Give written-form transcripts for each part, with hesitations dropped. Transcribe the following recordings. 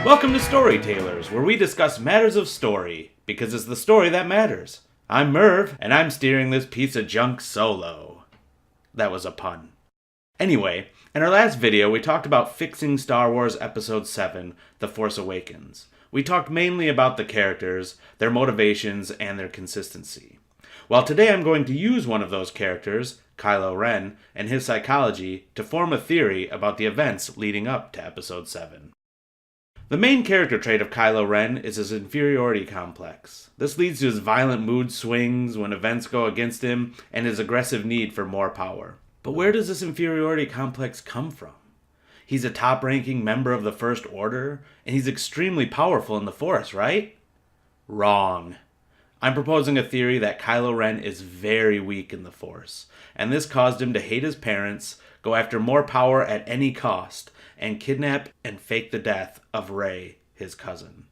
Welcome to Storytailers, where we discuss matters of story, because it's the story that matters. I'm Merv, and I'm steering this piece of junk solo. That was a pun. Anyway, in our last video, we talked about fixing Star Wars Episode VII, The Force Awakens. We talked mainly about the characters, their motivations, and their consistency. Well, today I'm going to use one of those characters, Kylo Ren, and his psychology to form a theory about the events leading up to Episode VII. The main character trait of Kylo Ren is his inferiority complex. This leads to his violent mood swings when events go against him and his aggressive need for more power. But where does this inferiority complex come from? He's a top-ranking member of the First Order, and he's extremely powerful in the Force, right? Wrong. I'm proposing a theory that Kylo Ren is very weak in the Force, and this caused him to hate his parents, go after more power at any cost, and kidnap and fake the death of Rey, his cousin.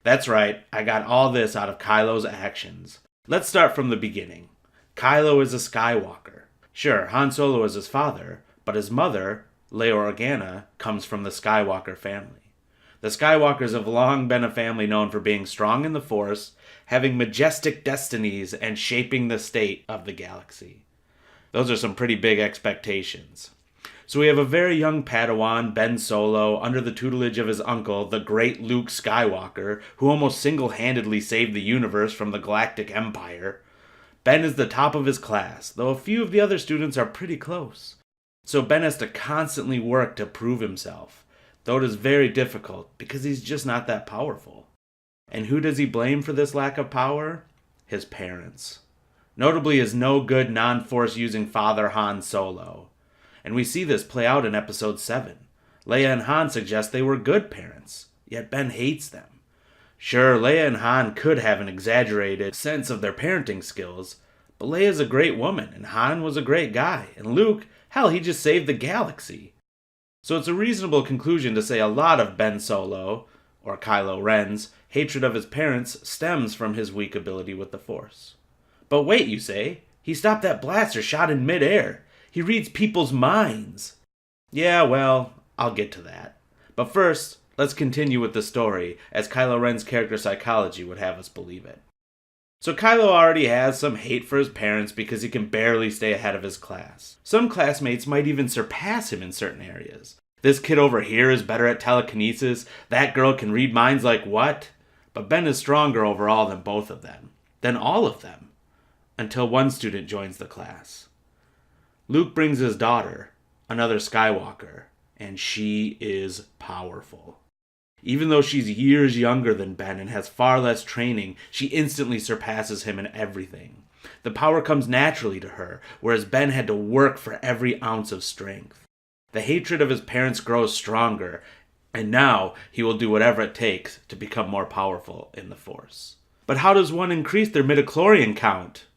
That's right, I got all this out of Kylo's actions. Let's start from the beginning. Kylo is a Skywalker. Sure, Han Solo is his father, but his mother, Leia Organa, comes from the Skywalker family. The Skywalkers have long been a family known for being strong in the Force, having majestic destinies, and shaping the state of the galaxy. Those are some pretty big expectations. So we have a very young Padawan, Ben Solo, under the tutelage of his uncle, the great Luke Skywalker, who almost single-handedly saved the universe from the Galactic Empire. Ben is the top of his class, though a few of the other students are pretty close. So Ben has to constantly work to prove himself, though it is very difficult because he's just not that powerful. And who does he blame for this lack of power? His parents. Notably his no-good non-Force using father Han Solo. And we see this play out in Episode VII. Leia and Han suggest they were good parents, yet Ben hates them. Sure, Leia and Han could have an exaggerated sense of their parenting skills, but Leia's a great woman, and Han was a great guy, and Luke, hell, he just saved the galaxy. So it's a reasonable conclusion to say a lot of Ben Solo, or Kylo Ren's, hatred of his parents stems from his weak ability with the Force. But wait, you say, he stopped that blaster shot in midair. He reads people's minds. Yeah, well, I'll get to that. But first, let's continue with the story, as Kylo Ren's character psychology would have us believe it. So Kylo already has some hate for his parents because he can barely stay ahead of his class. Some classmates might even surpass him in certain areas. This kid over here is better at telekinesis, that girl can read minds like what? But Ben is stronger overall than both of them. Than all of them. Until one student joins the class. Luke brings his daughter, another Skywalker, and she is powerful. Even though she's years younger than Ben and has far less training, she instantly surpasses him in everything. The power comes naturally to her, whereas Ben had to work for every ounce of strength. The hatred of his parents grows stronger, and now he will do whatever it takes to become more powerful in the Force. But how does one increase their midichlorian count?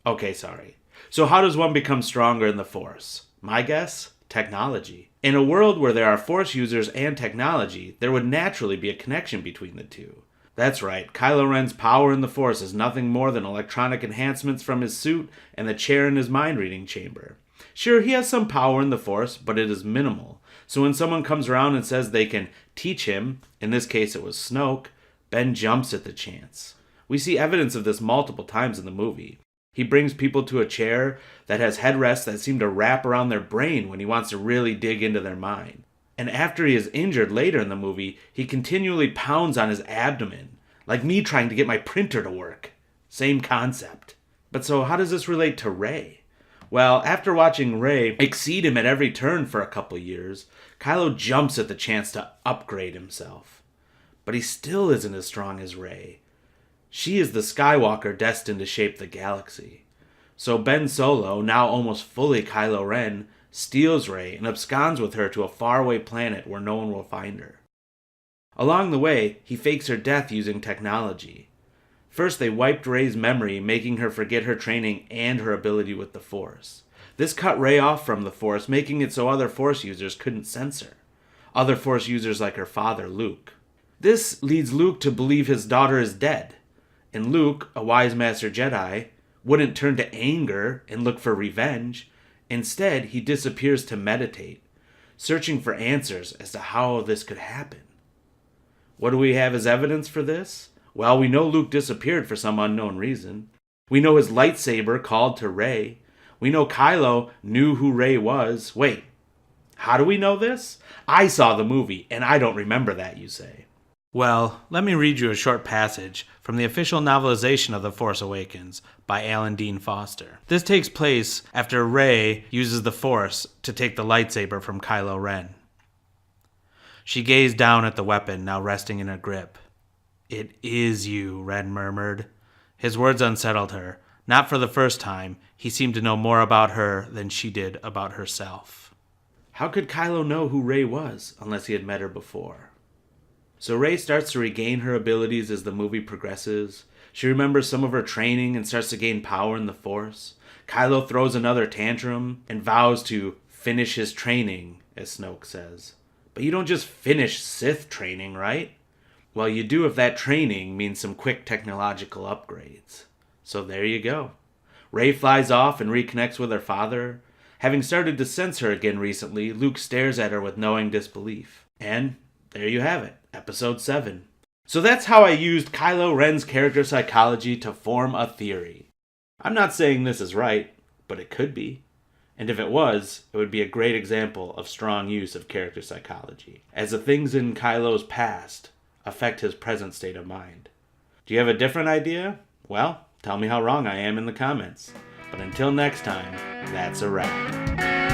Okay, sorry. So how does one become stronger in the Force? My guess? Technology. In a world where there are Force users and technology, there would naturally be a connection between the two. That's right, Kylo Ren's power in the Force is nothing more than electronic enhancements from his suit and the chair in his mind-reading chamber. Sure, he has some power in the Force, but it is minimal. So when someone comes around and says they can teach him, in this case it was Snoke, Ben jumps at the chance. We see evidence of this multiple times in the movie. He brings people to a chair that has headrests that seem to wrap around their brain when he wants to really dig into their mind. And after he is injured later in the movie, he continually pounds on his abdomen, like me trying to get my printer to work. Same concept. But so how does this relate to Rey? Well, after watching Rey exceed him at every turn for a couple years, Kylo jumps at the chance to upgrade himself. But he still isn't as strong as Rey. She is the Skywalker destined to shape the galaxy. So Ben Solo, now almost fully Kylo Ren, steals Rey and absconds with her to a faraway planet where no one will find her. Along the way, he fakes her death using technology. First, they wiped Rey's memory, making her forget her training and her ability with the Force. This cut Rey off from the Force, making it so other Force users couldn't sense her. Other Force users like her father, Luke. This leads Luke to believe his daughter is dead. And Luke, a wise master Jedi, wouldn't turn to anger and look for revenge. Instead, he disappears to meditate, searching for answers as to how this could happen. What do we have as evidence for this? Well, we know Luke disappeared for some unknown reason. We know his lightsaber called to Rey. We know Kylo knew who Rey was. Wait, how do we know this? I saw the movie, and I don't remember that, you say. Well, let me read you a short passage from the official novelization of The Force Awakens by Alan Dean Foster. This takes place after Rey uses the Force to take the lightsaber from Kylo Ren. She gazed down at the weapon, now resting in her grip. "It is you," Ren murmured. His words unsettled her. Not for the first time, he seemed to know more about her than she did about herself. How could Kylo know who Rey was, unless he had met her before? So Rey starts to regain her abilities as the movie progresses. She remembers some of her training and starts to gain power in the Force. Kylo throws another tantrum and vows to finish his training, as Snoke says. But you don't just finish Sith training, right? Well, you do if that training means some quick technological upgrades. So there you go. Rey flies off and reconnects with her father. Having started to sense her again recently, Luke stares at her with knowing disbelief. And there you have it, Episode 7. So that's how I used Kylo Ren's character psychology to form a theory. I'm not saying this is right, but it could be. And if it was, it would be a great example of strong use of character psychology, as the things in Kylo's past affect his present state of mind. Do you have a different idea? Well, tell me how wrong I am in the comments. But until next time, that's a wrap.